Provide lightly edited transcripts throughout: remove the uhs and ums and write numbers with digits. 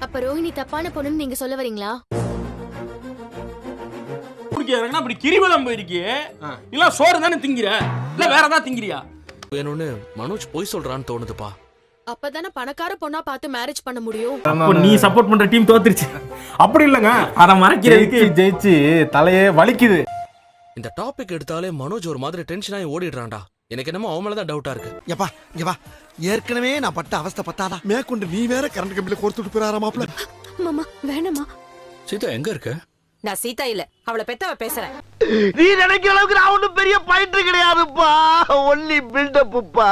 அப்ப ரோஹிணி தப்பான பொண்ணுன்னு நீங்க சொல்ல வரீங்களா? அப்படி கிரிவலம் போயிருக்கியே, இல்ல சோறு தானே திங்கிற, இல்ல வேற ஏதாவது திங்கிறியா? வேணும்னு மனோஜ் போய் சொல்றான்னு தோணுதுப்பா. அப்பதானே பணக்கார பொண்ணா பார்த்து மேரேஜ் பண்ண முடியும். அப்ப நீ சப்போர்ட் பண்ற டீம் தோத்துருச்சு. அப்படி இல்லங்க, அத மறைக்கிறதுக்கு ஜெயிச்சு தலையே வலிக்குது. இந்த டாபிக் எடுத்தாலே மனோஜ் ஒரு மாதிரி டென்ஷன் ஆகி ஓடிடுறான்டா. எனக்கு என்னமோ அவன் மேலதான் டவுட்டா இருக்கு. எப்பா இங்க வா, ஏற்கனவே நான் பட்ட அவஸ்தை பத்தாதா, மேற்கொண்டு நீ வேற கரண்ட் கம்பியில கோர்த்துட்டு போறாரா மாப்ள. மாமா வேணாமா. சீதா எங்க இருக்க? நான் சீதா இல்ல, அவளை பெத்தவ பேசுறேன். நீ நினைக்கிற அளவுக்கு நான் ஒண்ணும் பெரிய பயிற்று கிடையாதுப்பா, ஒன்லி பில்டப்புப்பா.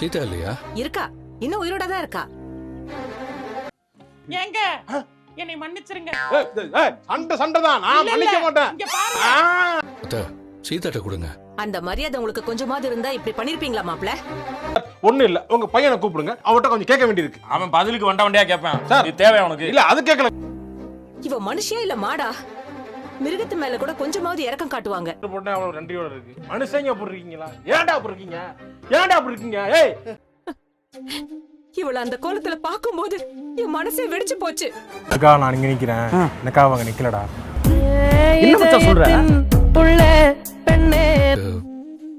சீதா இல்லையா? இருக்கா, இன்னும் உயிரோட தான் இருக்கா. ஏங்க என்னை மன்னிச்சிருங்க. சண்டை தான், நான் மன்னிக்க மாட்டேன். இங்க பாருங்க. சீதாட்ட கொடுங்க. அந்த மரியாதை உங்களுக்கு கொஞ்சமாவது இருந்தா இப்படி பண்ணிருப்பீங்களா மாப்ள? ஒண்ணு இல்ல, உங்க பையனை கூப்பிடுங்க, அவட்ட கொஞ்சம் கேட்க வேண்டியிருக்கு. அவன் பதிலுக்கு வண்டியா கேட்பான். சார், இது தேவை உனக்கு? இல்ல அது கேட்கல. இவ மனுஷியா இல்ல மாடா? மிருகத்து மேல கூட கொஞ்சமாவது இரக்கம் காட்டுவாங்க. போட்டா அவ்வளவு நன்றியோட இருக்கு. மனுஷங்க அப்படி இருக்கீங்களா? ஏன்டா அப்படி இருக்கீங்க? ஏன்டா அப்படி இருக்கீங்க? ஏய், இவள அந்த கோலத்துல பாக்கும்போது என் மனசே வெடிச்சு போச்சு. அக்கா நான் இங்க நிக்கிறேன், எனக்கா அவங்க நிக்கலடா. என்ன மச்சான் சொல்ற?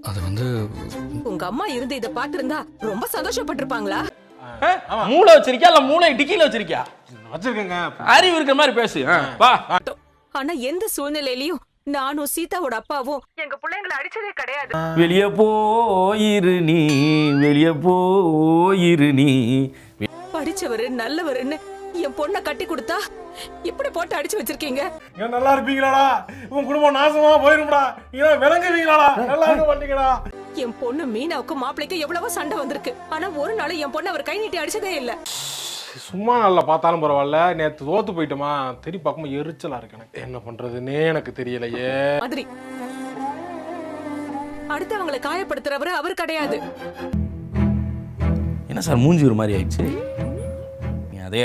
அது வந்து உங்க அம்மா இருந்து இத பாத்திருந்தா ரொம்ப சந்தோஷப்பட்டிருப்பாங்களா? மூளை வச்சிருக்கியா இல்ல மூளை டிக்கில வச்சிருக்கியா? வச்சிருக்கேங்க. அறிவு இருக்கிற மாதிரி பேசு. வா. ஆனா எந்த சூழ்நிலையிலயும் நானும் சீதாவோட அப்பாவும் எங்க பிள்ளைங்களை அடிச்சதே கிடையாது. வெளிய போயிரு நீ, வெளிய போயிரு நீ. படிச்சவரு நல்லவருன்னு என் பொண்ணை கட்டி கொடுத்தா இப்படி போட்டு அடிச்சு வச்சிருக்கீங்க. நீங்க நல்லா இருப்பீங்களாடா? உன் குடும்பம் நாசமா போயிரும்டா. நீங்க விளங்குவீங்களாடா? நல்லா இருக்க மாட்டீங்கடா. என் பொண்ணு மீனாவுக்கும் மாப்பிளைக்கும் எவ்வளவோ சண்டை வந்திருக்கு. ஆனா ஒரு நாள் என் பொண்ணு அவர் கை நீட்டி அடிச்சதே இல்ல. சும்மா நல்லா பார்த்தாலும் பரவாயில்ல, நேத்து தோத்து போயிட்டோமா, திருப்பி பார்க்கும்போது எரிச்சலா இருக்கு எனக்கு. என்ன பண்றதுன்னே எனக்கு தெரியலையே. மாதிரி அடுத்தவங்களை காயப்படுத்துறவரு அவர் கிடையாது. என்ன சார் மூஞ்சி ஒரு மாதிரி ஆயிடுச்சு? அதே